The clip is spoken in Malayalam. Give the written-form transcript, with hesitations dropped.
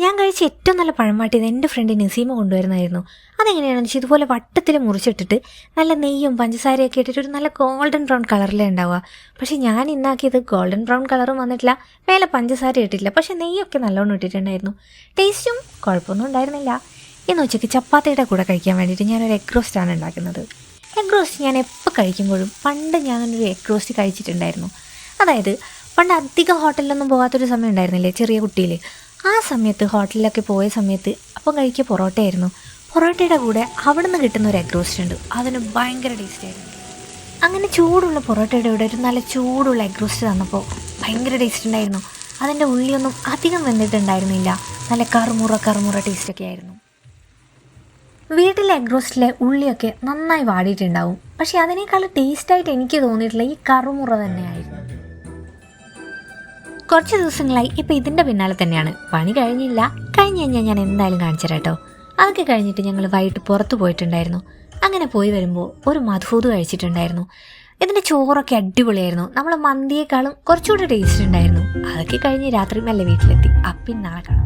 ഞാൻ കഴിച്ച ഏറ്റവും നല്ല പഴംവാട്ടിയത് എൻ്റെ ഫ്രണ്ട് നസീമ കൊണ്ടുവരുന്നതായിരുന്നു. അതെങ്ങനെയാണെന്ന് വെച്ചാൽ ഇതുപോലെ വട്ടത്തിൽ മുറിച്ചിട്ടിട്ട് നല്ല നെയ്യും പഞ്ചസാരയൊക്കെ ഇട്ടിട്ട് ഒരു നല്ല ഗോൾഡൻ ബ്രൗൺ കളറിലേ ഉണ്ടാവുക. പക്ഷേ ഞാൻ ഇന്നാക്കിയത് ഗോൾഡൻ ബ്രൗൺ കളറും വന്നിട്ടില്ല, മേലെ പഞ്ചസാര ഇട്ടിട്ടില്ല, പക്ഷേ നെയ്യൊക്കെ നല്ലോണം ഇട്ടിട്ടുണ്ടായിരുന്നു. ടേസ്റ്റും കുഴപ്പമൊന്നും ഉണ്ടായിരുന്നില്ല. ഇന്ന് ഉച്ചയ്ക്ക് ചപ്പാത്തിയുടെ കൂടെ കഴിക്കാൻ വേണ്ടിയിട്ട് ഞാനൊരു എഗ് റോസ്റ്റാണ് ഉണ്ടാക്കുന്നത്. എഗ് റോസ്റ്റ് ഞാൻ എപ്പോൾ കഴിക്കുമ്പോഴും പണ്ട് ഞാനൊരു എഗ് റോസ്റ്റ് കഴിച്ചിട്ടുണ്ടായിരുന്നു. അതായത് പണ്ട് അധികം ഹോട്ടലിലൊന്നും പോകാത്തൊരു സമയം ഉണ്ടായിരുന്നില്ലേ ചെറിയ കുട്ടിയിൽ. ആ സമയത്ത് ഹോട്ടലിലൊക്കെ പോയ സമയത്ത് അപ്പം കഴിക്കുക പൊറോട്ടയായിരുന്നു. പൊറോട്ടയുടെ കൂടെ അവിടെ നിന്ന് കിട്ടുന്ന ഒരു എഗ് റോസ്റ്റ് ഉണ്ട്, അതിന് ഭയങ്കര ടേസ്റ്റായിരുന്നു. അങ്ങനെ ചൂടുള്ള പൊറോട്ടയുടെ കൂടെ ഒരു നല്ല ചൂടുള്ള എഗ് റോസ്റ്റ് തന്നപ്പോൾ ഭയങ്കര ടേസ്റ്റ് ഉണ്ടായിരുന്നു. അതിൻ്റെ ഉള്ളിയൊന്നും അധികം വെന്തിട്ടുണ്ടായിരുന്നില്ല, നല്ല കറുമുറ ടേസ്റ്റൊക്കെ ആയിരുന്നു. വീട്ടിലെ എഗ് റോസ്റ്റിലെ ഉള്ളിയൊക്കെ നന്നായി വാടിയിട്ടുണ്ടാവും, പക്ഷേ അതിനേക്കാൾ ടേസ്റ്റായിട്ട് എനിക്ക് തോന്നിയിട്ടുള്ള ഈ കറുമുറ തന്നെയായിരുന്നു. കുറച്ച് ദിവസങ്ങളായി ഇപ്പോൾ ഇതിൻ്റെ പിന്നാലെ തന്നെയാണ്. പണി കഴിഞ്ഞില്ല, കഴിഞ്ഞ് കഴിഞ്ഞാൽ ഞാൻ എന്തായാലും കാണിച്ചു തരാം കേട്ടോ. അതൊക്കെ കഴിഞ്ഞിട്ട് ഞങ്ങൾ വൈകിട്ട് പുറത്ത് പോയിട്ടുണ്ടായിരുന്നു. അങ്ങനെ പോയി വരുമ്പോൾ ഒരു മധുഹൂത് കഴിച്ചിട്ടുണ്ടായിരുന്നു. ഇതിൻ്റെ ചോറൊക്കെ അടിപൊളിയായിരുന്നു, നമ്മൾ മന്തിയേക്കാളും കുറച്ചുകൂടി ടേസ്റ്റ് ഉണ്ടായിരുന്നു. അതൊക്കെ കഴിഞ്ഞ് രാത്രി നല്ല വീട്ടിലെത്തി. അപ്പം നാളെ കാണാം.